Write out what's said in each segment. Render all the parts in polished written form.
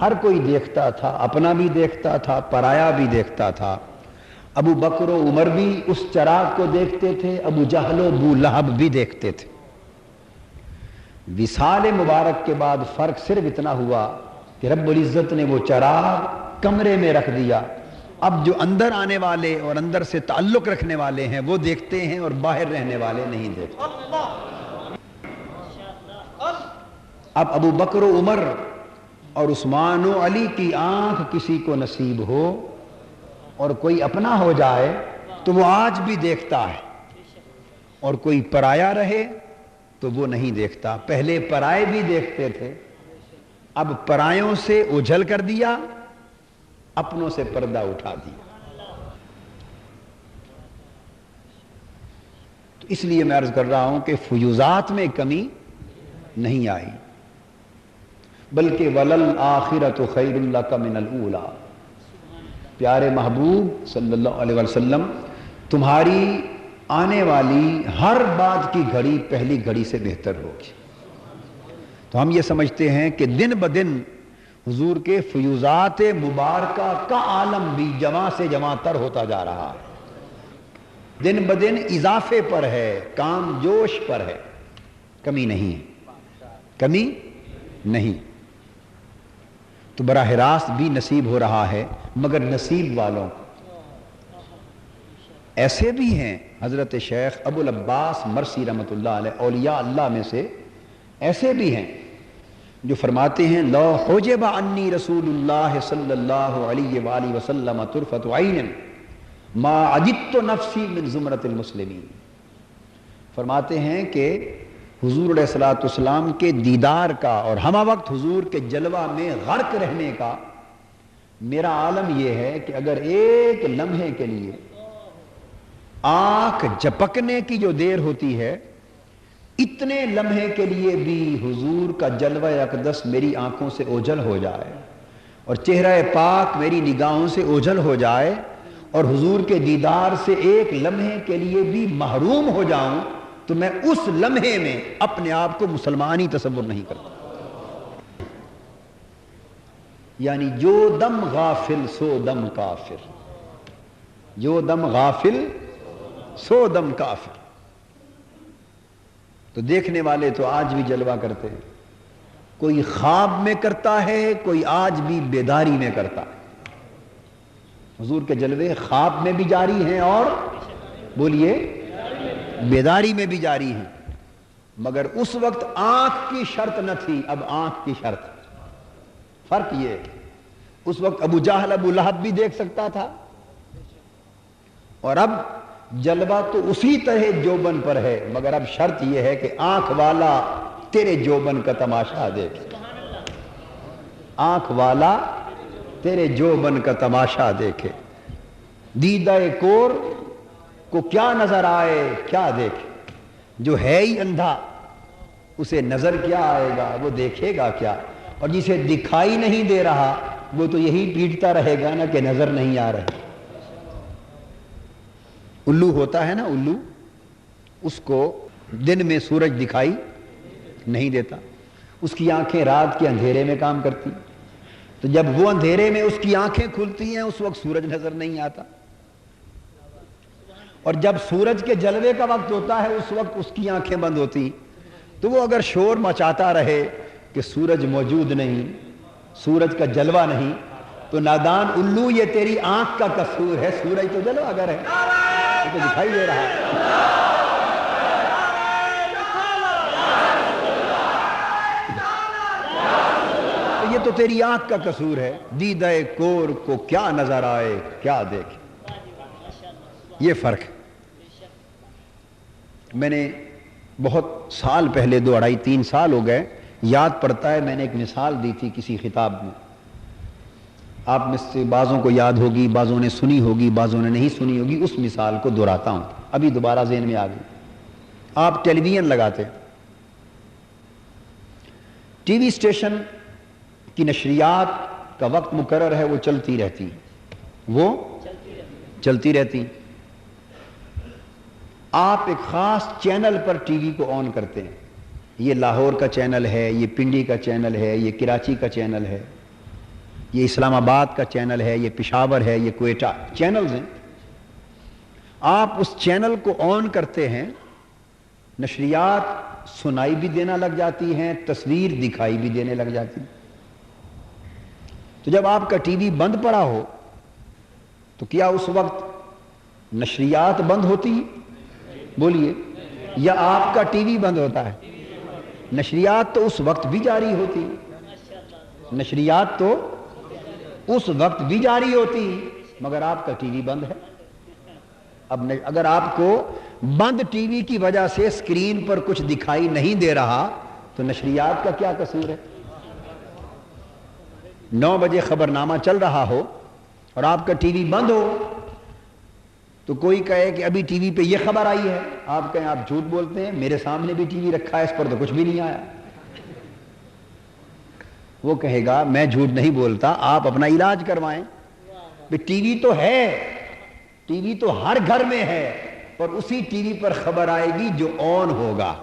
ہر کوئی دیکھتا تھا، اپنا بھی دیکھتا تھا، پرایا بھی دیکھتا تھا۔ ابو بکر و عمر بھی اس چراغ کو دیکھتے تھے، ابو جہل و ابو لہب بھی دیکھتے تھے۔ وصال مبارک کے بعد فرق صرف اتنا ہوا کہ رب العزت نے وہ چراغ کمرے میں رکھ دیا۔ اب جو اندر آنے والے اور اندر سے تعلق رکھنے والے ہیں وہ دیکھتے ہیں، اور باہر رہنے والے نہیں دیکھتے۔ اب ابو بکر و عمر اور عثمان و علی کی آنکھ کسی کو نصیب ہو اور کوئی اپنا ہو جائے تو وہ آج بھی دیکھتا ہے، اور کوئی پرایا رہے تو وہ نہیں دیکھتا۔ پہلے پرائے بھی دیکھتے تھے، اب پرایوں سے اوجھل کر دیا، اپنوں سے پردہ اٹھا دیا۔ تو اس لیے میں عرض کر رہا ہوں کہ فیوزات میں کمی نہیں آئی، بلکہ وَلَلْآخِرَةُ خَيْرٌ لَكَ مِنَ الْأُولَىٰ۔ پیارے محبوب صلی اللہ علیہ وسلم، تمہاری آنے والی ہر بات کی گھڑی پہلی گھڑی سے بہتر ہوگی۔ تو ہم یہ سمجھتے ہیں کہ دن بدن حضور کے فیوزات مبارکہ کا عالم بھی جواں سے جواں تر ہوتا جا رہا ہے، دن بدن اضافے پر ہے، کام جوش پر ہے، کمی نہیں ہے، کمی نہیں۔ تو براہ راست بھی نصیب ہو رہا ہے، مگر نصیب والوں کو۔ ایسے بھی ہیں حضرت شیخ ابو العباس مرسی رحمۃ اللہ علیہ، اولیاء اللہ میں سے ایسے بھی ہیں جو فرماتے ہیں لو حجب عنی رسول اللہ صلی اللہ علیہ وآلہ وسلم طرفۃ عین ما عجبت نفسی من زمرۃ المسلمین۔ فرماتے ہیں کہ حضور علیہ الصلوۃ والسلام کے دیدار کا اور ہمہ وقت حضور کے جلوہ میں غرق رہنے کا میرا عالم یہ ہے کہ اگر ایک لمحے کے لیے آنکھ جھپکنے کی جو دیر ہوتی ہے، اتنے لمحے کے لیے بھی حضور کا جلوہ اقدس میری آنکھوں سے اوجھل ہو جائے اور چہرہ پاک میری نگاہوں سے اوجھل ہو جائے اور حضور کے دیدار سے ایک لمحے کے لیے بھی محروم ہو جاؤں، تو میں اس لمحے میں اپنے آپ کو مسلمان ہی تصور نہیں کرتا۔ یعنی جو دم غافل سو دم کافر، جو دم غافل سو دم کافر۔ تو دیکھنے والے تو آج بھی جلوہ کرتے ہیں، کوئی خواب میں کرتا ہے، کوئی آج بھی بیداری میں کرتا ہے۔ حضور کے جلوے خواب میں بھی جاری ہیں اور بولیے بیداری میں بھی جاری ہیں، مگر اس وقت آنکھ کی شرط نہ تھی، اب آنکھ کی شرط۔ فرق یہ ہے، اس وقت ابو جہل ابو لہب بھی دیکھ سکتا تھا، اور اب جلوہ تو اسی طرح جوبن پر ہے، مگر اب شرط یہ ہے کہ آنکھ والا تیرے جوبن کا تماشا دیکھے، آنکھ والا تیرے جوبن کا تماشا دیکھے۔ دیدہ کور کو کیا نظر آئے کیا دیکھے، جو ہے ہی اندھا اسے نظر کیا آئے گا، وہ دیکھے گا کیا؟ اور جسے دکھائی نہیں دے رہا وہ تو یہی پیٹتا رہے گا نا کہ نظر نہیں آ رہے۔ الو ہوتا ہے نا، الو، اس کو دن میں سورج دکھائی نہیں دیتا، اس کی آنکھیں رات کے اندھیرے میں کام کرتی، تو جب وہ اندھیرے میں اس کی آنکھیں کھلتی ہیں اس وقت سورج نظر نہیں آتا، اور جب سورج کے جلوے کا وقت ہوتا ہے اس وقت اس کی آنکھیں بند ہوتی، تو وہ اگر شور مچاتا رہے کہ سورج موجود نہیں، سورج کا جلوہ نہیں، تو نادان الو یہ تیری آنکھ کا قصور ہے، سورج تو جلوہ گر ہے، یہ تو دکھائی دے رہا ہے۔ یہ تو تیری آنکھ کا قصور ہے، دیدہ کور کو کیا نظر آئے کیا دیکھے، یہ فرق ہے۔ میں نے بہت سال پہلے 2-2.5-3 سال ہو گئے، یاد پڑتا ہے میں نے ایک مثال دی تھی کسی خطاب میں، آپ میں سے بعضوں کو یاد ہوگی، بعضوں نے سنی ہوگی، بعضوں نے نہیں سنی ہوگی، اس مثال کو دہراتا ہوں، ابھی دوبارہ ذہن میں آ گئی۔ آپ ٹیلی ویژن لگاتے، ٹی وی اسٹیشن کی نشریات کا وقت مقرر ہے، وہ چلتی رہتی، وہ چلتی رہتی، آپ ایک خاص چینل پر ٹی وی کو آن کرتے ہیں، یہ لاہور کا چینل ہے، یہ پنڈی کا چینل ہے، یہ کراچی کا چینل ہے، یہ اسلام آباد کا چینل ہے، یہ پشاور ہے، یہ کوئٹہ، چینلز ہیں. آپ اس چینل کو آن کرتے ہیں، نشریات سنائی بھی دینا لگ جاتی ہیں، تصویر دکھائی بھی دینے لگ جاتی ہیں. تو جب آپ کا ٹی وی بند پڑا ہو تو کیا اس وقت نشریات بند ہوتی؟ بولیے. یا آپ کا ٹی وی بند ہوتا ہے؟ نشریات تو اس وقت بھی جاری ہوتی، نشریات تو اس وقت بھی جاری ہوتی، مگر آپ کا ٹی وی بند ہے. اب اگر آپ کو بند ٹی وی کی وجہ سے اسکرین پر کچھ دکھائی نہیں دے رہا تو نشریات کا کیا قصور ہے؟ 9 بجے خبر نامہ چل رہا ہو اور آپ کا ٹی وی بند ہو تو کوئی کہے کہ ابھی ٹی وی پہ یہ خبر آئی ہے، آپ کہیں آپ جھوٹ بولتے ہیں، میرے سامنے بھی ٹی وی رکھا ہے، اس پر تو کچھ بھی نہیں آیا. وہ کہے گا میں جھوٹ نہیں بولتا، آپ اپنا علاج کروائیں. ٹی وی تو ہے، ٹی وی تو ہر گھر میں ہے، پر اسی ٹی وی پر خبر آئے گی جو آن ہوگا.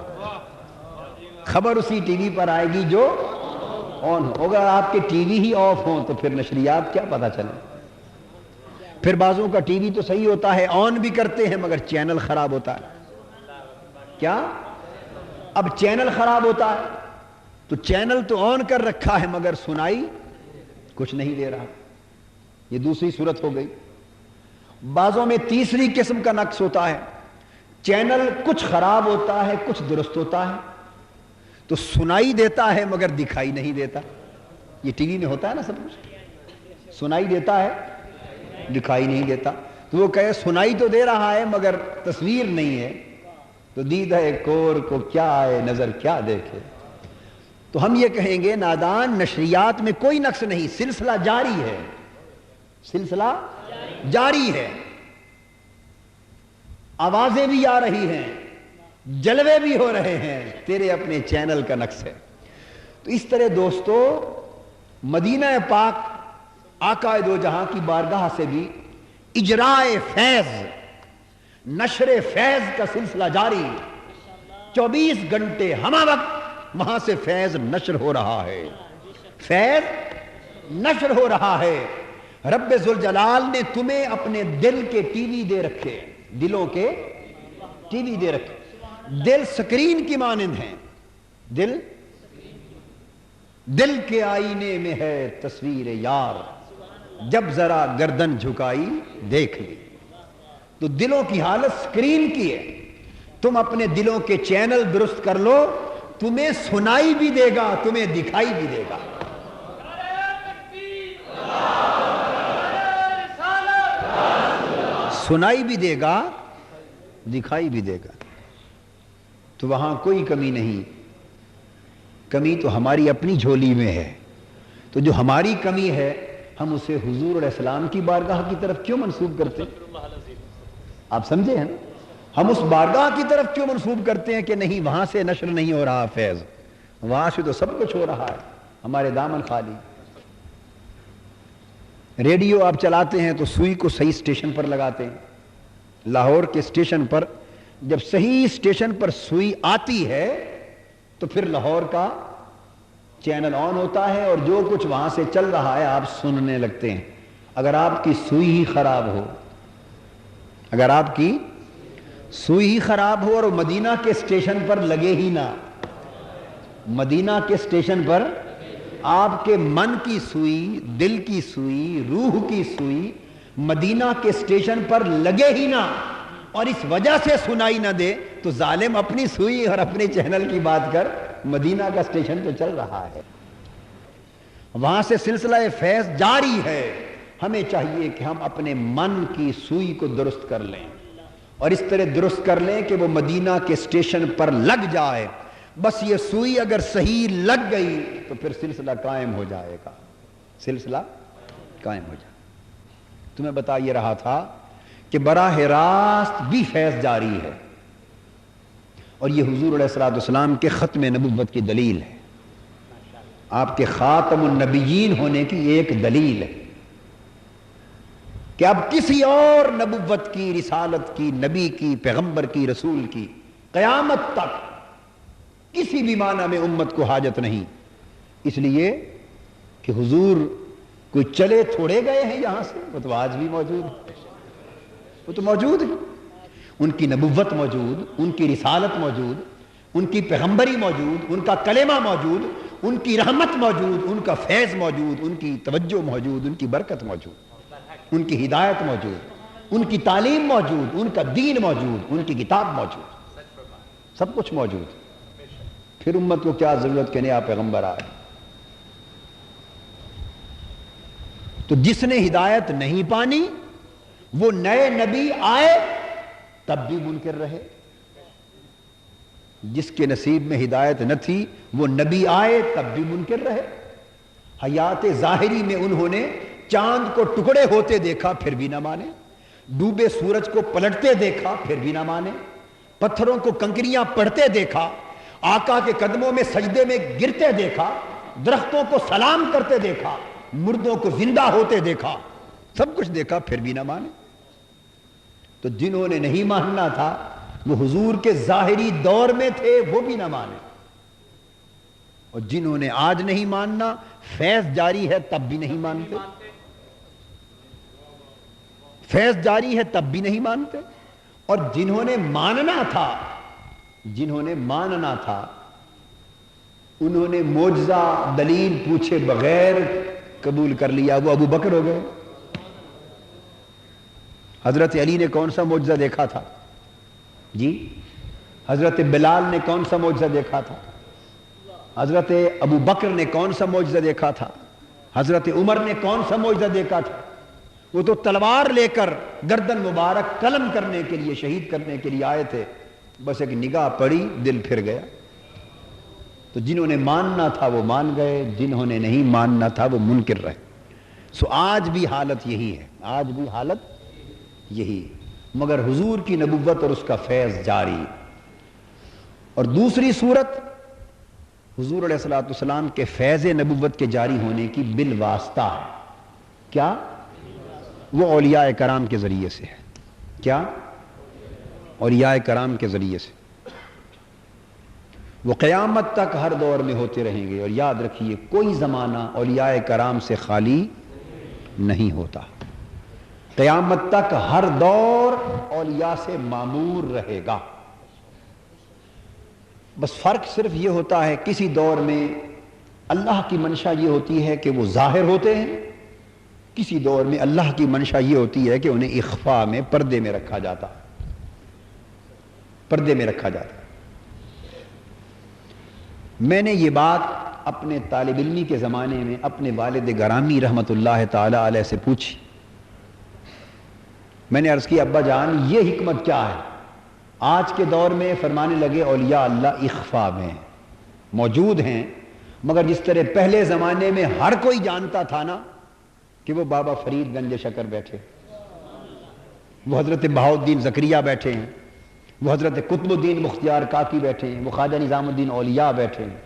خبر اسی ٹی وی پر آئے گی جو آن ہو. اگر آپ کے ٹی وی ہی آف ہوں تو پھر نشریات کیا پتہ چلے. پھر بعضوں کا ٹی وی تو صحیح ہوتا ہے، آن بھی کرتے ہیں، مگر چینل خراب ہوتا ہے. کیا؟ اب چینل خراب ہوتا ہے تو چینل تو آن کر رکھا ہے مگر سنائی کچھ نہیں دے رہا. یہ دوسری صورت ہو گئی. بعضوں میں تیسری قسم کا نقص ہوتا ہے، چینل کچھ خراب ہوتا ہے، کچھ درست ہوتا ہے، تو سنائی دیتا ہے مگر دکھائی نہیں دیتا. یہ ٹی وی میں ہوتا ہے نا، سب کچھ سنائی دیتا ہے، دکھائی نہیں دیتا. تو وہ کہے سنائی تو دے رہا ہے مگر تصویر نہیں ہے، تو دیدہ کور کو کیا آئے نظر کیا دیکھے. تو ہم یہ کہیں گے نادان، نشریات میں کوئی نقص نہیں، سلسلہ جاری ہے، سلسلہ جاری ہے. آوازیں بھی آ رہی ہیں، جلوے بھی ہو رہے ہیں، تیرے اپنے چینل کا نقص ہے. تو اس طرح دوستو مدینہ پاک آقا دو جہاں کی بارگاہ سے بھی اجرائے فیض، نشر فیض کا سلسلہ جاری. 24 گھنٹے ہمہ وقت وہاں سے فیض نشر ہو رہا ہے، فیض نشر ہو رہا ہے. رب ذوالجلال نے تمہیں اپنے دل کے ٹی وی دے رکھے، دلوں کے ٹی وی دے رکھے. دل سکرین کی مانند ہیں، دل کے آئینے میں ہے تصویر یار، جب ذرا گردن جھکائی دیکھ لی. تو دلوں کی حالت سکرین کی ہے. تم اپنے دلوں کے چینل درست کر لو، تمہیں سنائی بھی دے گا، تمہیں دکھائی بھی دے گا. سنائی بھی دے گا، دکھائی بھی دے گا. تو وہاں کوئی کمی نہیں. کمی تو ہماری اپنی جھولی میں ہے. تو جو ہماری کمی ہے ہم اسے حضور علیہ السلام کی بارگاہ کی طرف کیوں منسوب کرتے ہیں؟ آپ سمجھے ہیں نا؟ ہم اس بارگاہ کی طرف کیوں منسوب کرتے ہیں کہ نہیں وہاں سے نشر نہیں ہو رہا فیض، وہاں سے تو سب کچھ ہو رہا ہے، ہمارے دامن خالی. ریڈیو آپ چلاتے ہیں تو سوئی کو صحیح اسٹیشن پر لگاتے ہیں. لاہور کے اسٹیشن پر جب صحیح اسٹیشن پر سوئی آتی ہے تو پھر لاہور کا چینل آن ہوتا ہے اور جو کچھ وہاں سے چل رہا ہے آپ سننے لگتے ہیں. اگر آپ کی سوئی ہی خراب ہو، اگر آپ کی سوئی ہی خراب ہو اور مدینہ کے اسٹیشن پر لگے ہی نہ، مدینہ کے اسٹیشن پر آپ کے من کی سوئی، دل کی سوئی، روح کی سوئی مدینہ کے اسٹیشن پر لگے ہی نہ اور اس وجہ سے سنائی نہ دے، تو ظالم اپنی سوئی اور اپنے چینل کی بات کر، مدینہ کا اسٹیشن تو چل رہا ہے، وہاں سے سلسلہ فیض جاری ہے. ہمیں چاہیے کہ ہم اپنے من کی سوئی کو درست کر لیں اور اس طرح درست کر لیں کہ وہ مدینہ کے اسٹیشن پر لگ جائے. بس یہ سوئی اگر صحیح لگ گئی تو پھر سلسلہ قائم ہو جائے گا، سلسلہ قائم ہو جائے. تو میں بتا یہ رہا تھا کہ براہ راست بھی فیض جاری ہے اور یہ حضور علیہ السلام کے ختم نبوت کی دلیل ہے، آپ کے خاتم النبیین ہونے کی ایک دلیل ہے کہ اب کسی اور نبوت کی، رسالت کی، نبی کی، پیغمبر کی، رسول کی قیامت تک کسی بھی معنی میں امت کو حاجت نہیں. اس لیے کہ حضور کوئی چلے تھوڑے گئے ہیں یہاں سے، وہ تو آج بھی موجود ہے، وہ تو موجود ہے، ان کی نبوت موجود، ان کی رسالت موجود، ان کی پیغمبری موجود، ان کا کلمہ موجود، ان کی رحمت موجود، ان کا فیض موجود، ان کی توجہ موجود، ان کی برکت موجود، ان کی ہدایت موجود، ان کی تعلیم موجود، ان کا دین موجود، ان کی کتاب موجود، سب کچھ موجود۔ پھر امت کو کیا ضرورت کہ نیا پیغمبر آئے؟ تو جس نے ہدایت نہیں پانی وہ نئے نبی آئے تب بھی منکر رہے، جس کے نصیب میں ہدایت نہ تھی وہ نبی آئے تب بھی منکر رہے۔ حیات ظاہری میں انہوں نے چاند کو ٹکڑے ہوتے دیکھا پھر بھی نہ مانے، ڈوبے سورج کو پلٹتے دیکھا پھر بھی نہ مانے، پتھروں کو کنکریاں پڑھتے دیکھا، آقا کے قدموں میں سجدے میں گرتے دیکھا، درختوں کو سلام کرتے دیکھا، مردوں کو زندہ ہوتے دیکھا، سب کچھ دیکھا پھر بھی نہ مانے۔ تو جنہوں نے نہیں ماننا تھا وہ حضور کے ظاہری دور میں تھے، وہ بھی نہ مانے، اور جنہوں نے آج نہیں ماننا، فیض جاری ہے تب بھی نہیں مانتے، فیض جاری ہے تب بھی نہیں مانتے، اور جنہوں نے ماننا تھا، جنہوں نے ماننا تھا، انہوں نے معجزہ دلیل پوچھے بغیر قبول کر لیا، وہ ابو بکر ہو گئے۔ حضرت علی نے کون سا معجزہ دیکھا تھا جی؟ حضرت بلال نے کون سا معجزہ دیکھا تھا؟ حضرت ابو بکر نے کون سا معجزہ دیکھا تھا؟ حضرت عمر نے کون سا معجزہ دیکھا تھا؟ وہ تو تلوار لے کر گردن مبارک قلم کرنے کے لیے، شہید کرنے کے لیے آئے تھے، بس ایک نگاہ پڑی دل پھر گیا۔ تو جنہوں نے ماننا تھا وہ مان گئے، جنہوں نے نہیں ماننا تھا وہ منکر رہے۔ سو آج بھی حالت یہی ہے، آج بھی حالت یہی ہے، مگر حضور کی نبوت اور اس کا فیض جاری۔ اور دوسری صورت حضور علیہ السلام کے فیض نبوت کے جاری ہونے کی بالواسطہ ہے، کیا؟ وہ اولیاء کرام کے ذریعے سے ہے، کیا؟ اولیاء کرام کے ذریعے سے، وہ قیامت تک ہر دور میں ہوتے رہیں گے۔ اور یاد رکھیے کوئی زمانہ اولیاء کرام سے خالی نہیں ہوتا، قیامت تک ہر دور اولیاء سے معمور رہے گا۔ بس فرق صرف یہ ہوتا ہے کسی دور میں اللہ کی منشا یہ ہوتی ہے کہ وہ ظاہر ہوتے ہیں، کسی دور میں اللہ کی منشا یہ ہوتی ہے کہ انہیں اخفاء میں، پردے میں رکھا جاتا، پردے میں رکھا جاتا۔ میں نے یہ بات اپنے طالب علمی کے زمانے میں اپنے والد گرامی رحمت اللہ تعالی علیہ سے پوچھی۔ میں نے عرض کی ابا جان یہ حکمت کیا ہے؟ آج کے دور میں فرمانے لگے اولیاء اللہ اخفاء میں موجود ہیں، مگر جس طرح پہلے زمانے میں ہر کوئی جانتا تھا نا کہ وہ بابا فرید گنج شکر بیٹھے، وہ حضرت بہاؤالدین زکریا بیٹھے ہیں، وہ حضرت قطب الدین مختیار کاکی بیٹھے ہیں، وہ خواجہ نظام الدین اولیاء بیٹھے ہیں،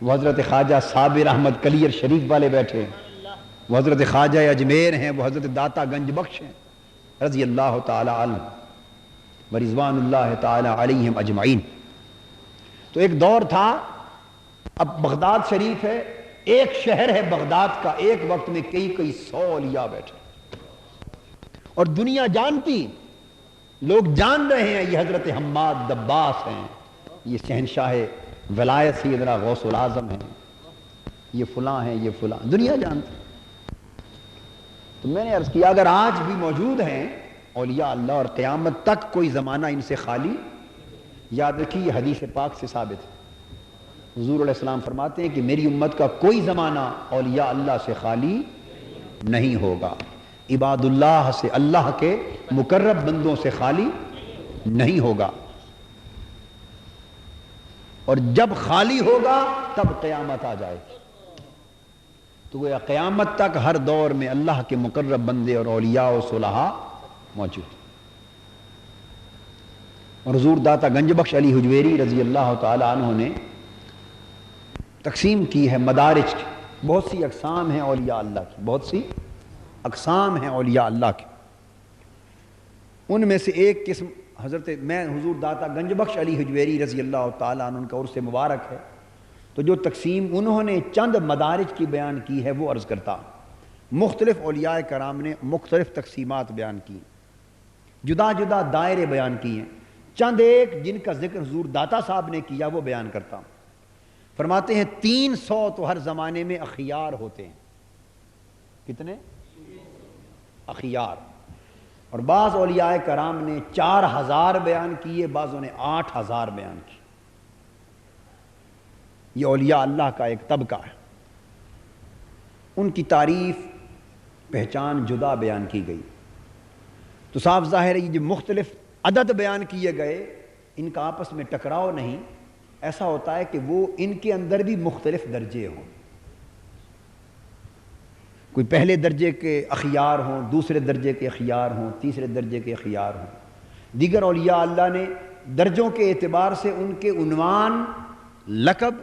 وہ حضرت خواجہ صابر احمد کلیر شریف والے بیٹھے ہیں، وہ حضرت خواجہ اجمیر ہیں، وہ حضرت داتا گنج بخش ہیں رضی اللہ تعالی عنہ ورضوان اللہ تعالی علیہم اجمعین۔ تو ایک دور تھا، اب بغداد شریف ہے، ایک شہر ہے بغداد کا، ایک وقت میں کئی سو اولیاء بیٹھے، اور دنیا جانتی، لوگ جان رہے ہیں یہ حضرت حماد دباس ہیں، یہ شہنشاہ ولایت سیدنا غوث العظم ہیں، یہ فلاں ہیں، یہ فلاں، دنیا جانتی۔ تو میں نے عرض کیا اگر آج بھی موجود ہیں اولیاء اللہ اور قیامت تک کوئی زمانہ ان سے خالی، یاد رکھیے یہ حدیث پاک سے ثابت ہے، حضور علیہ السلام فرماتے ہیں کہ میری امت کا کوئی زمانہ اولیاء اللہ سے خالی نہیں ہوگا، عباد اللہ سے، اللہ کے مقرب بندوں سے خالی نہیں ہوگا، اور جب خالی ہوگا تب قیامت آ جائے گی۔ تو گویا قیامت تک ہر دور میں اللہ کے مقرب بندے اور اولیاء و صلحاء موجود، اور حضور داتا گنج بخش علی حجویری رضی اللہ تعالی عنہ نے تقسیم کی ہے مدارج کی، بہت سی اقسام ہیں اولیاء اللہ کی، بہت سی اقسام ہیں اولیاء اللہ کی، ان میں سے ایک قسم میں حضور داتا گنج بخش علی حجویری رضی اللہ تعالیٰ عنہ کا عرص مبارک ہے، تو جو تقسیم انہوں نے چند مدارج کی بیان کی ہے وہ عرض کرتا۔ مختلف اولیاء کرام نے مختلف تقسیمات بیان کی، جدا جدا دائرے بیان کیے ہیں۔ چند ایک جن کا ذکر حضور داتا صاحب نے کیا وہ بیان کرتا ہوں۔ فرماتے ہیں 300 تو ہر زمانے میں اخیار ہوتے ہیں۔ کتنے؟ اخیار۔ اور بعض اولیاء کرام نے 4000 بیان کیے، بعضوں نے 8000 بیان کی۔ یہ اولیاء اللہ کا ایک طبقہ ہے، ان کی تعریف پہچان جدا بیان کی گئی۔ تو صاف ظاہر ہے یہ جو مختلف عدد بیان کیے گئے ان کا آپس میں ٹکراؤ نہیں، ایسا ہوتا ہے کہ وہ ان کے اندر بھی مختلف درجے ہوں، کوئی پہلے درجے کے اخیار ہوں، دوسرے درجے کے اخیار ہوں، تیسرے درجے کے اخیار ہوں۔ دیگر اولیاء اللہ نے درجوں کے اعتبار سے ان کے عنوان لقب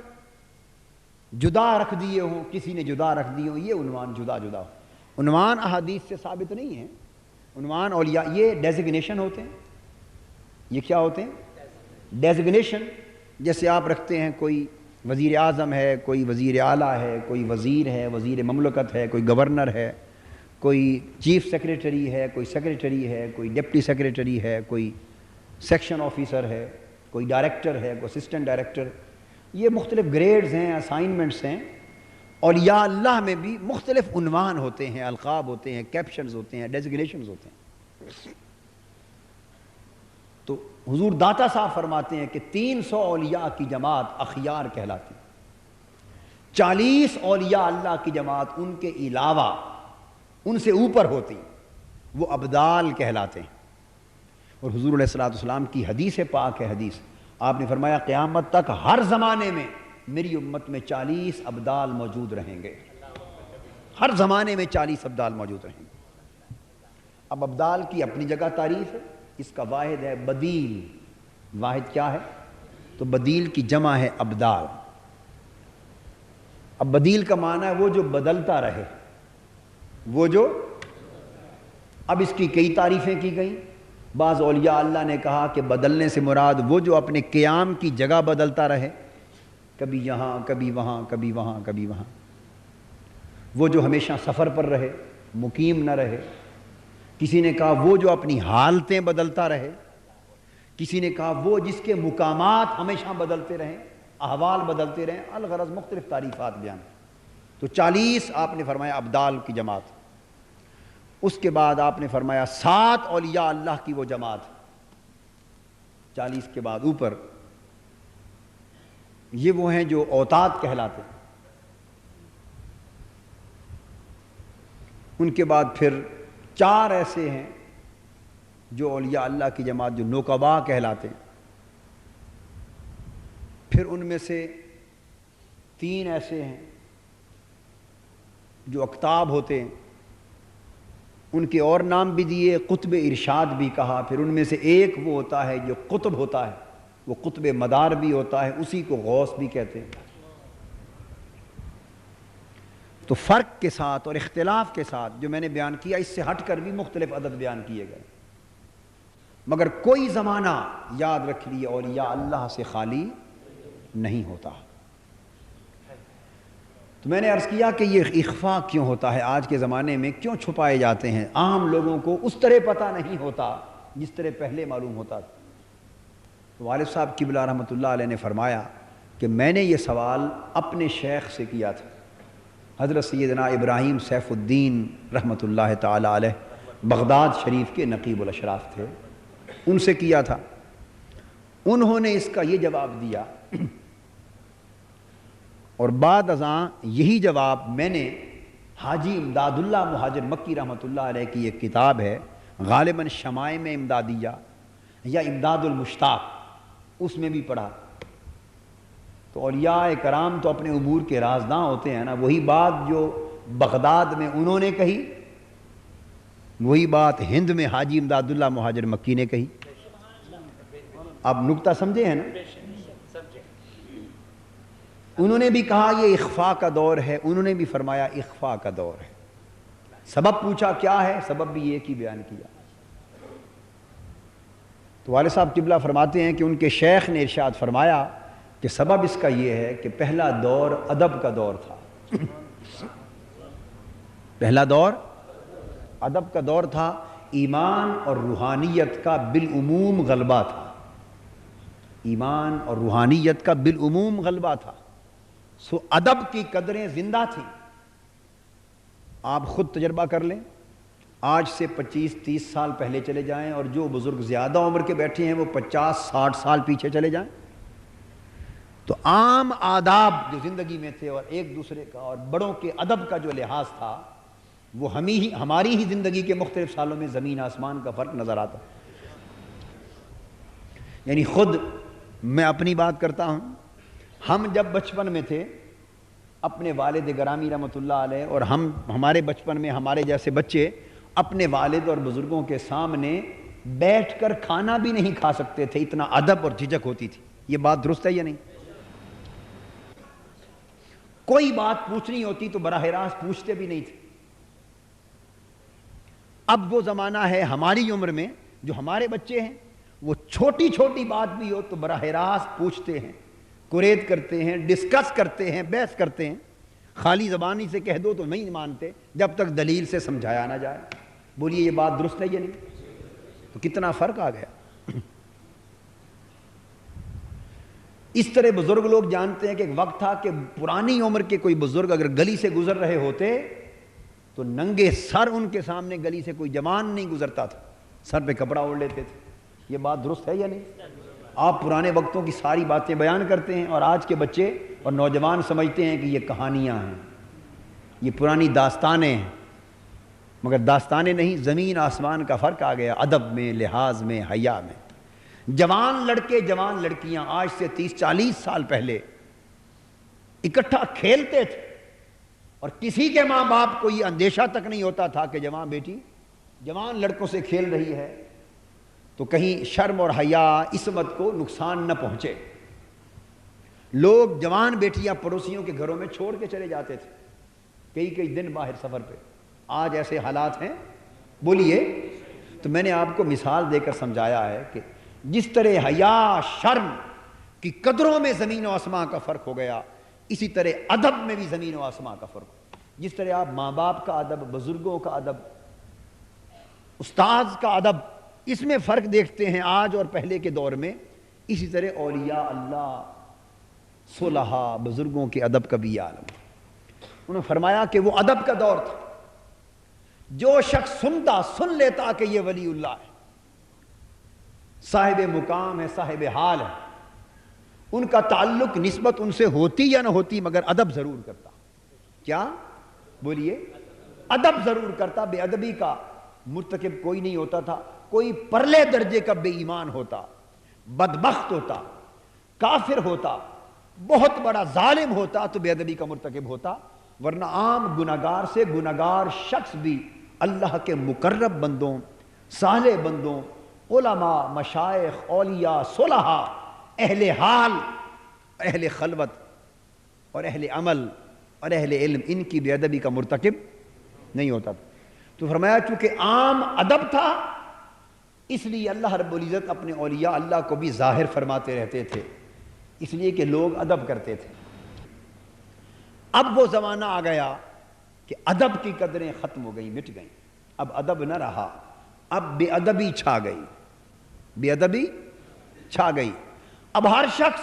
جدا رکھ دیے ہوں، کسی نے جدا رکھ دیے ہوں، یہ عنوان جدا جدا ہو۔ عنوان احادیث سے ثابت نہیں ہے، عنوان اولیاء یہ ڈیزگنیشن ہوتے ہیں۔ یہ کیا ہوتے ہیں؟ ڈیزگنیشن۔ جیسے آپ رکھتے ہیں کوئی وزیر اعظم ہے، کوئی وزیر اعلیٰ ہے، کوئی وزیر ہے، وزیر مملکت ہے، کوئی گورنر ہے، کوئی چیف سیکریٹری ہے، کوئی سیکریٹری ہے، کوئی ڈپٹی سیکریٹری ہے، کوئی سیکشن آفیسر ہے، کوئی ڈائریکٹر ہے، کوئی اسسٹنٹ ڈائریکٹر۔ یہ مختلف گریڈز ہیں، اسائنمنٹس ہیں۔ اولیاء اللہ میں بھی مختلف عنوان ہوتے ہیں، القاب ہوتے ہیں، کیپشنز ہوتے ہیں، ڈیزگنیشنز ہوتے ہیں۔ تو حضور داتا صاحب فرماتے ہیں کہ 300 اولیاء کی جماعت اخیار کہلاتی، 40 اولیاء اللہ کی جماعت ان کے علاوہ ان سے اوپر ہوتی، وہ ابدال کہلاتے ہیں۔ اور حضور علیہ الصلوۃ والسلام کی حدیث پاک ہے، حدیث آپ نے فرمایا قیامت تک ہر زمانے میں میری امت میں 40 ابدال موجود رہیں گے، ہر زمانے میں 40 ابدال موجود رہیں گے۔ اب ابدال کی اپنی جگہ تعریف ہے، اس کا واحد ہے بدیل۔ واحد کیا ہے؟ تو بدیل کی جمع ہے ابدال۔ اب بدیل کا معنی ہے وہ جو بدلتا رہے، وہ جو، اب اس کی کئی تعریفیں کی گئیں۔ بعض اولیاء اللہ نے کہا کہ بدلنے سے مراد وہ جو اپنے قیام کی جگہ بدلتا رہے، کبھی یہاں کبھی وہاں کبھی وہاں کبھی وہاں، وہ جو ہمیشہ سفر پر رہے، مقیم نہ رہے۔ کسی نے کہا وہ جو اپنی حالتیں بدلتا رہے، کسی نے کہا وہ جس کے مقامات ہمیشہ بدلتے رہیں، احوال بدلتے رہیں، الغرض مختلف تعریفات بیان۔ تو 40 آپ نے فرمایا ابدال کی جماعت۔ اس کے بعد آپ نے فرمایا 7 اولیاء اللہ کی وہ جماعت، 40 کے بعد اوپر، یہ وہ ہیں جو اوتاد کہلاتے ہیں۔ ان کے بعد پھر 4 ایسے ہیں جو اولیاء اللہ کی جماعت جو نقبا کہلاتے ہیں۔ پھر ان میں سے 3 ایسے ہیں جو اقطاب ہوتے ہیں، ان کے اور نام بھی دیے، قطب ارشاد بھی کہا۔ پھر ان میں سے ایک وہ ہوتا ہے جو قطب ہوتا ہے، وہ قطب مدار بھی ہوتا ہے، اسی کو غوث بھی کہتے ہیں۔ تو فرق کے ساتھ اور اختلاف کے ساتھ جو میں نے بیان کیا، اس سے ہٹ کر بھی مختلف عدد بیان کیے گئے، مگر کوئی زمانہ یاد رکھ لیے اولیاء اللہ سے خالی نہیں ہوتا۔ تو میں نے عرض کیا کہ یہ اخفاء کیوں ہوتا ہے آج کے زمانے میں، کیوں چھپائے جاتے ہیں؟ عام لوگوں کو اس طرح پتہ نہیں ہوتا جس طرح پہلے معلوم ہوتا تھا۔ تو والد صاحب قبلہ رحمۃ اللہ علیہ نے فرمایا کہ میں نے یہ سوال اپنے شیخ سے کیا تھا، حضرت سیدنا ابراہیم سیف الدین رحمۃ اللہ تعالی علیہ، بغداد شریف کے نقیب الاشراف تھے، ان سے کیا تھا۔ انہوں نے اس کا یہ جواب دیا، اور بعد ازاں یہی جواب میں نے حاجی امداد اللہ مہاجر مکی رحمۃ اللہ علیہ کی ایک کتاب ہے غالباً شمائم امدادیہ یا امداد المشتاق، اس میں بھی پڑھا۔ تو اولیاء کرام تو اپنے امور کے رازداں ہوتے ہیں نا، وہی بات جو بغداد میں انہوں نے کہی، وہی بات ہند میں حاجی امداد اللہ مہاجر مکی نے کہی۔ آپ نکتہ سمجھے ہیں نا؟ انہوں نے بھی کہا یہ اخفاء کا دور ہے، انہوں نے بھی فرمایا اخفاء کا دور ہے۔ سبب پوچھا کیا ہے، سبب بھی ایک ہی بیان کیا۔ تو والد صاحب قبلہ فرماتے ہیں کہ ان کے شیخ نے ارشاد فرمایا کہ سبب اس کا یہ ہے کہ پہلا دور ادب کا دور تھا، پہلا دور ادب کا دور تھا، ایمان اور روحانیت کا بالعموم غلبہ تھا، ایمان اور روحانیت کا بالعموم غلبہ تھا، سو ادب کی قدریں زندہ تھیں۔ آپ خود تجربہ کر لیں، آج سے 25-30 سال پہلے چلے جائیں اور جو بزرگ زیادہ عمر کے بیٹھے ہیں وہ 50-60 سال پیچھے چلے جائیں، تو عام آداب جو زندگی میں تھے اور ایک دوسرے کا اور بڑوں کے ادب کا جو لحاظ تھا وہ ہماری ہی زندگی کے مختلف سالوں میں زمین آسمان کا فرق نظر آتا۔ یعنی خود میں اپنی بات کرتا ہوں، ہم جب بچپن میں تھے اپنے والد گرامی رحمۃ اللہ علیہ، اور ہمارے بچپن میں ہمارے جیسے بچے اپنے والد اور بزرگوں کے سامنے بیٹھ کر کھانا بھی نہیں کھا سکتے تھے، اتنا ادب اور جھجک ہوتی تھی۔ یہ بات درست ہے یا نہیں؟ کوئی بات پوچھنی ہوتی تو براہ راست پوچھتے بھی نہیں تھے۔ اب وہ زمانہ ہے ہماری عمر میں، جو ہمارے بچے ہیں وہ چھوٹی چھوٹی بات بھی ہو تو براہ راست پوچھتے ہیں، قریت کرتے ہیں، ڈسکس کرتے ہیں، بحث کرتے ہیں۔ خالی زبانی سے کہہ دو تو نہیں مانتے جب تک دلیل سے سمجھایا نہ جائے۔ بولیے یہ بات درست ہے یا نہیں؟ تو کتنا فرق آ گیا۔ اس طرح بزرگ لوگ جانتے ہیں کہ ایک وقت تھا کہ پرانی عمر کے کوئی بزرگ اگر گلی سے گزر رہے ہوتے تو ننگے سر ان کے سامنے گلی سے کوئی جوان نہیں گزرتا تھا، سر پہ کپڑا اوڑھ لیتے تھے۔ یہ بات درست ہے یا نہیں؟ آپ پرانے وقتوں کی ساری باتیں بیان کرتے ہیں اور آج کے بچے اور نوجوان سمجھتے ہیں کہ یہ کہانیاں ہیں، یہ پرانی داستانیں ہیں، مگر داستانیں نہیں، زمین آسمان کا فرق آ گیا ادب میں، لحاظ میں، حیا میں۔ جوان لڑکے جوان لڑکیاں آج سے 30-40 سال پہلے اکٹھا کھیلتے تھے اور کسی کے ماں باپ کو یہ اندیشہ تک نہیں ہوتا تھا کہ جوان بیٹی جوان لڑکوں سے کھیل رہی ہے تو کہیں شرم اور حیا عصمت کو نقصان نہ پہنچے۔ لوگ جوان بیٹیاں پڑوسیوں کے گھروں میں چھوڑ کے چلے جاتے تھے کئی دن باہر سفر پہ۔ آج ایسے حالات ہیں؟ بولیے۔ تو میں نے آپ کو مثال دے کر سمجھایا ہے کہ جس طرح حیا شرم کی قدروں میں زمین و آسمان کا فرق ہو گیا، اسی طرح ادب میں بھی زمین و آسمان کا فرق ہو۔ جس طرح آپ ماں باپ کا ادب، بزرگوں کا ادب، استاذ کا ادب، اس میں فرق دیکھتے ہیں آج اور پہلے کے دور میں، اسی طرح اولیاء اللہ، صلحاء، بزرگوں کے ادب کا بھی عالم۔ انہوں نے فرمایا کہ وہ ادب کا دور تھا، جو شخص سن لیتا کہ یہ ولی اللہ ہے، صاحب مقام ہے، صاحب حال ہے، ان کا تعلق نسبت ان سے ہوتی یا نہ ہوتی مگر ادب ضرور کرتا۔ کیا؟ بولیے۔ ادب ضرور کرتا۔ بے ادبی کا مرتکب کوئی نہیں ہوتا تھا۔ کوئی پرلے درجے کا بے ایمان ہوتا، بدبخت ہوتا، کافر ہوتا، بہت بڑا ظالم ہوتا تو بے ادبی کا مرتکب ہوتا، ورنہ عام گناہگار سے گناہگار شخص بھی اللہ کے مقرب بندوں، صالح بندوں، علماء، مشائخ، اولیاء، صلحاء، اہل حال، اہل خلوت اور اہل عمل اور اہل علم، ان کی بے ادبی کا مرتکب نہیں ہوتا تھا۔ تو فرمایا چونکہ عام ادب تھا اس لیے اللہ رب العزت اپنے اولیاء اللہ کو بھی ظاہر فرماتے رہتے تھے، اس لیے کہ لوگ ادب کرتے تھے۔ اب وہ زمانہ آ گیا کہ ادب کی قدریں ختم ہو گئیں، مٹ گئیں، اب ادب نہ رہا، اب بے ادبی چھا گئی، بے ادبی چھا گئی۔ اب ہر شخص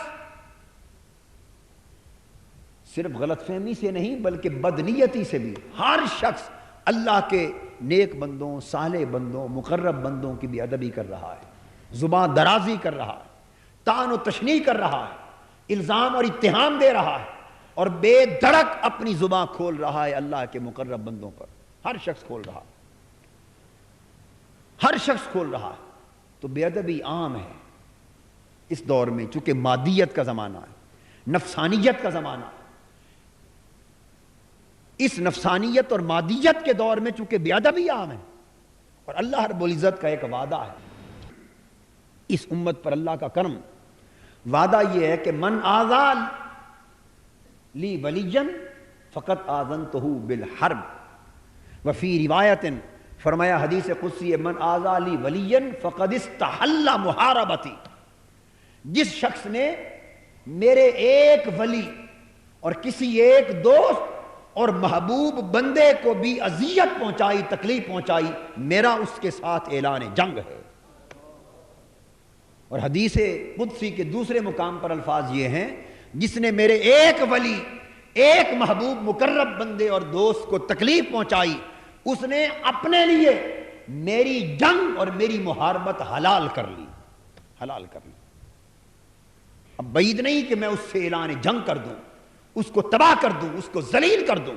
صرف غلط فہمی سے نہیں بلکہ بدنیتی سے بھی ہر شخص اللہ کے نیک بندوں، صالح بندوں، مقرب بندوں کی بے ادبی کر رہا ہے، زبان درازی کر رہا ہے، طعن و تشنیع کر رہا ہے، الزام اور اتہام دے رہا ہے اور بے دھڑک اپنی زبان کھول رہا ہے اللہ کے مقرب بندوں پر۔ ہر شخص کھول رہا ہے، ہر شخص کھول رہا ہے۔ تو بے ادبی عام ہے اس دور میں، چونکہ مادیت کا زمانہ ہے، نفسانیت کا زمانہ ہے۔ اس نفسانیت اور مادیت کے دور میں چونکہ بے ادبی عام ہے، اور اللہ رب العزت کا ایک وعدہ ہے اس امت پر، اللہ کا کرم، وعدہ یہ ہے کہ من آذا لی ولیًا فقد آذنتہ بالحرب، وفی روایت فرمایا حدیث قدسی ہے، من آذا لی ولیًا فقد استحل محاربتی، جس شخص نے میرے ایک ولی اور کسی ایک دوست اور محبوب بندے کو بھی اذیت پہنچائی، تکلیف پہنچائی، میرا اس کے ساتھ اعلان جنگ ہے۔ اور حدیث قدسی کے دوسرے مقام پر الفاظ یہ ہیں، جس نے میرے ایک ولی، ایک محبوب مقرب بندے اور دوست کو تکلیف پہنچائی، اس نے اپنے لیے میری جنگ اور میری محاربت حلال کر لی، حلال کر لی۔ اب بعید نہیں کہ میں اس سے اعلان جنگ کر دوں، اس کو تباہ کر دوں، اس کو ذلیل کر دوں،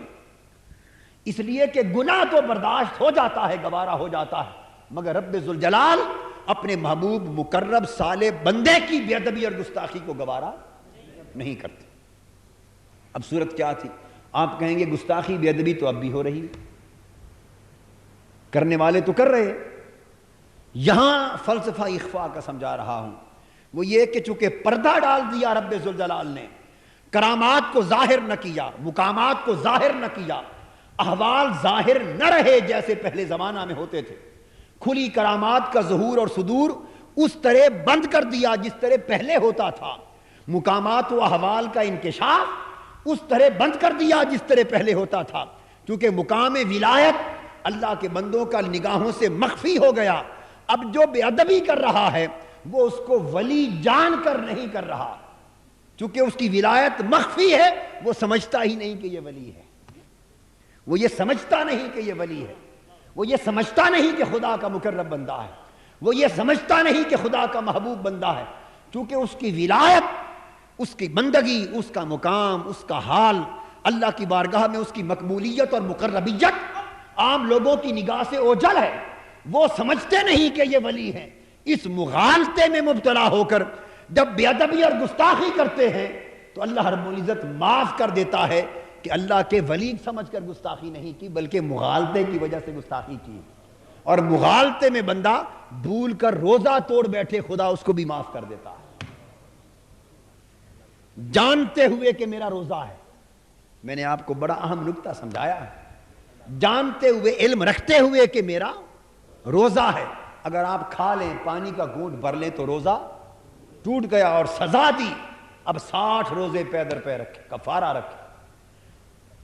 اس لیے کہ گناہ تو برداشت ہو جاتا ہے، گوارا ہو جاتا ہے، مگر رب ذوالجلال اپنے محبوب مقرب صالح بندے کی بے ادبی اور گستاخی کو گوارا نہیں کرتے۔ اب صورت کیا تھی؟ آپ کہیں گے گستاخی بے ادبی تو اب بھی ہو رہی، کرنے والے تو کر رہے۔ یہاں فلسفہ اخفاء کا سمجھا رہا ہوں، وہ یہ کہ چونکہ پردہ ڈال دیا رب ذوالجلال نے، کرامات کو ظاہر نہ کیا، مقامات کو ظاہر نہ کیا، احوال ظاہر نہ رہے جیسے پہلے زمانہ میں ہوتے تھے، کھلی کرامات کا ظہور اور صدور اس طرح بند کر دیا جس طرح پہلے ہوتا تھا، مقامات و احوال کا انکشاف اس طرح بند کر دیا جس طرح پہلے ہوتا تھا، کیونکہ مقام ولایت اللہ کے بندوں کا نگاہوں سے مخفی ہو گیا۔ اب جو بے ادبی کر رہا ہے وہ اس کو ولی جان کر نہیں کر رہا، چونکہ اس کی ولایت مخفی ہے، وہ سمجھتا ہی نہیں کہ یہ ولی ہے، وہ یہ سمجھتا نہیں کہ یہ ولی ہے، وہ یہ سمجھتا نہیں کہ خدا کا مقرب بندہ ہے، وہ یہ سمجھتا نہیں کہ خدا کا محبوب بندہ ہے، چونکہ اس کی ولایت، اس کی بندگی، اس کا مقام، اس کا حال، اللہ کی بارگاہ میں اس کی مقبولیت اور مقربیت عام لوگوں کی نگاہ سے اوجھل ہے، وہ سمجھتے نہیں کہ یہ ولی ہے۔ اس مغالطے میں مبتلا ہو کر جب بے ادبی اور گستاخی کرتے ہیں تو اللہ رب العزت معاف کر دیتا ہے کہ اللہ کے ولی سمجھ کر گستاخی نہیں کی، بلکہ مغالطے کی وجہ سے گستاخی کی، اور مغالطے میں بندہ بھول کر روزہ توڑ بیٹھے خدا اس کو بھی معاف کر دیتا ہے، جانتے ہوئے کہ میرا روزہ ہے۔ میں نے آپ کو بڑا اہم نکتہ سمجھایا ہے، جانتے ہوئے، علم رکھتے ہوئے کہ میرا روزہ ہے، اگر آپ کھا لیں، پانی کا گھونٹ بھر لیں تو روزہ ٹوٹ گیا اور سزا دی، اب 60 روزے پے در پے رکھے، کفارہ رکھے،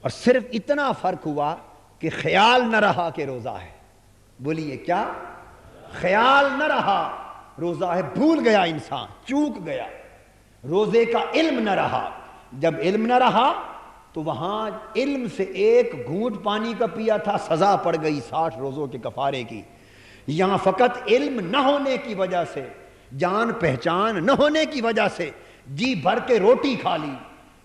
اور صرف اتنا فرق ہوا کہ خیال نہ رہا کہ روزہ ہے۔ بولیے کیا؟ خیال نہ رہا روزہ ہے، بھول گیا انسان، چوک گیا، روزے کا علم نہ رہا۔ جب علم نہ رہا تو وہاں علم سے ایک گھونٹ پانی کا پیا تھا، سزا پڑ گئی 60 روزوں کے کفارے کی۔ یہاں فقط علم نہ ہونے کی وجہ سے، جان پہچان نہ ہونے کی وجہ سے جی بھر کے روٹی کھا لی،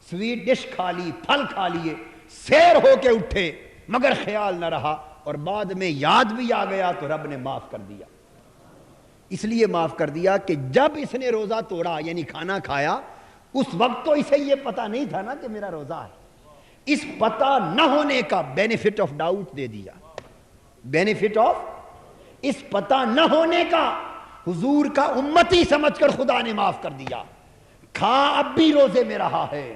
سویٹ ڈش کھا لی، پھل کھا لیے، سیر ہو کے اٹھے، مگر خیال نہ رہا، اور بعد میں یاد بھی آ گیا تو رب نے معاف کر دیا۔ اس لیے معاف کر دیا کہ جب اس نے روزہ توڑا یعنی کھانا کھایا، اس وقت تو اسے یہ پتہ نہیں تھا نا کہ میرا روزہ ہے، اس پتہ نہ ہونے کا بینیفٹ آف ڈاؤٹ دے دیا، بینیفٹ آف، اس پتہ نہ ہونے کا حضور کا امتی سمجھ کر خدا نے معاف کر دیا۔ کھا اب بھی روزے میں رہا ہے،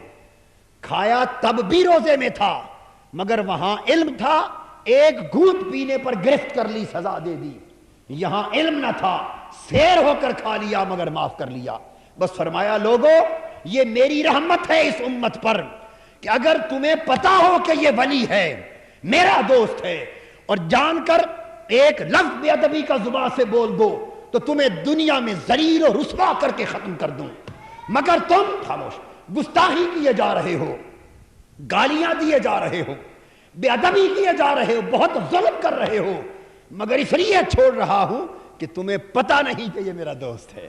کھایا تب بھی روزے میں تھا، مگر وہاں علم تھا، ایک گھونٹ پینے پر گرفت کر لی، سزا دے دی۔ یہاں علم نہ تھا، سیر ہو کر کھا لیا مگر معاف کر لیا۔ بس فرمایا لوگو یہ میری رحمت ہے اس امت پر کہ اگر تمہیں پتا ہو کہ یہ ولی ہے، میرا دوست ہے، اور جان کر ایک لفظ بے ادبی کا زبان سے بول دو تو تمہیں دنیا میں ذلیل و رسوا کر کے ختم کر دوں، مگر تم خاموش، گستاخی کیے جا رہے ہو، گالیاں دیے جا رہے ہو، بے ادبی کیے جا رہے ہو، بہت ظلم کر رہے ہو، مگر اس لیے چھوڑ رہا ہوں کہ تمہیں پتہ نہیں کہ یہ میرا دوست ہے،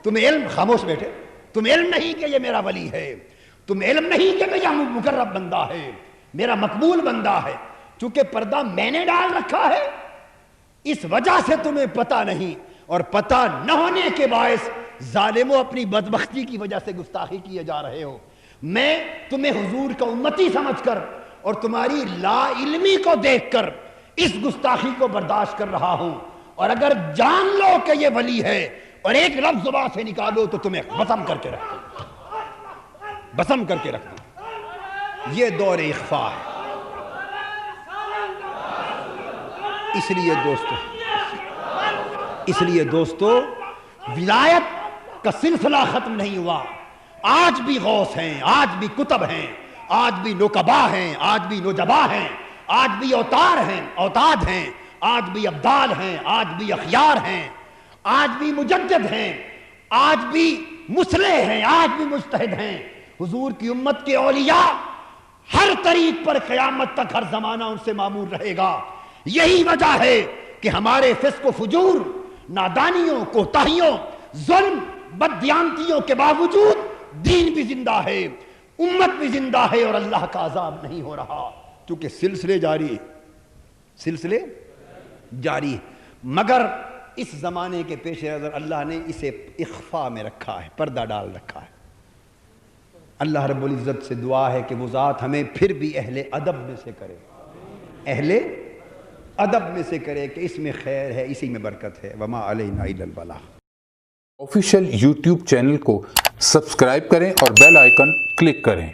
تمہیں علم، خاموش بیٹھے، تمہیں علم نہیں کہ یہ میرا ولی ہے، تمہیں علم نہیں کہ میرا مقرب بندہ ہے، میرا مقبول بندہ ہے، چونکہ پردہ میں نے ڈال رکھا ہے اس وجہ سے تمہیں پتہ نہیں، اور پتہ نہ ہونے کے باعث ظالموں اپنی بدبختی کی وجہ سے گستاخی کیے جا رہے ہو۔ میں تمہیں حضور کا امتی سمجھ کر اور تمہاری لا علمی کو دیکھ کر اس گستاخی کو برداشت کر رہا ہوں، اور اگر جان لو کہ یہ ولی ہے اور ایک لفظ زبان سے نکالو تو تمہیں بسم کر کے رکھ دوں، بسم کر کے رکھ دوں۔ یہ دور اخفاء ہے۔ اس لیے دوستو ولایت کا سلسلہ ختم نہیں ہوا، آج بھی غوث ہیں، آج بھی کتب ہیں، آج بھی نوکبا ہیں، آج بھی نوجبا ہیں، آج بھی اوتار ہیں، اوتاد ہیں، آج بھی ابدال ہیں، آج بھی اخیار ہیں، آج بھی مجدد ہیں، آج بھی مصلح ہیں، آج بھی مجتہد ہیں۔ حضور کی امت کے اولیاء ہر طریق پر قیامت تک ہر زمانہ ان سے معمور رہے گا۔ یہی وجہ ہے کہ ہمارے فسق و فجور، نادانیوں، کوتاہیوں، ظلم، بددیانتیوں کے باوجود دین بھی زندہ ہے، امت بھی زندہ ہے، اور اللہ کا عذاب نہیں ہو رہا، کیونکہ سلسلے جاری ہیں۔ مگر اس زمانے کے پیش نظر اللہ نے اسے اخفاء میں رکھا ہے، پردہ ڈال رکھا ہے۔ اللہ رب العزت سے دعا ہے کہ وہ ذات ہمیں پھر بھی اہل ادب میں سے کرے، اہل ادب میں سے کرے، کہ اس میں خیر ہے، اسی میں برکت ہے۔ وما علینا الا البلاغ۔ آفیشیل یوٹیوب چینل کو سبسکرائب کریں اور بیل آئیکن کلک کریں۔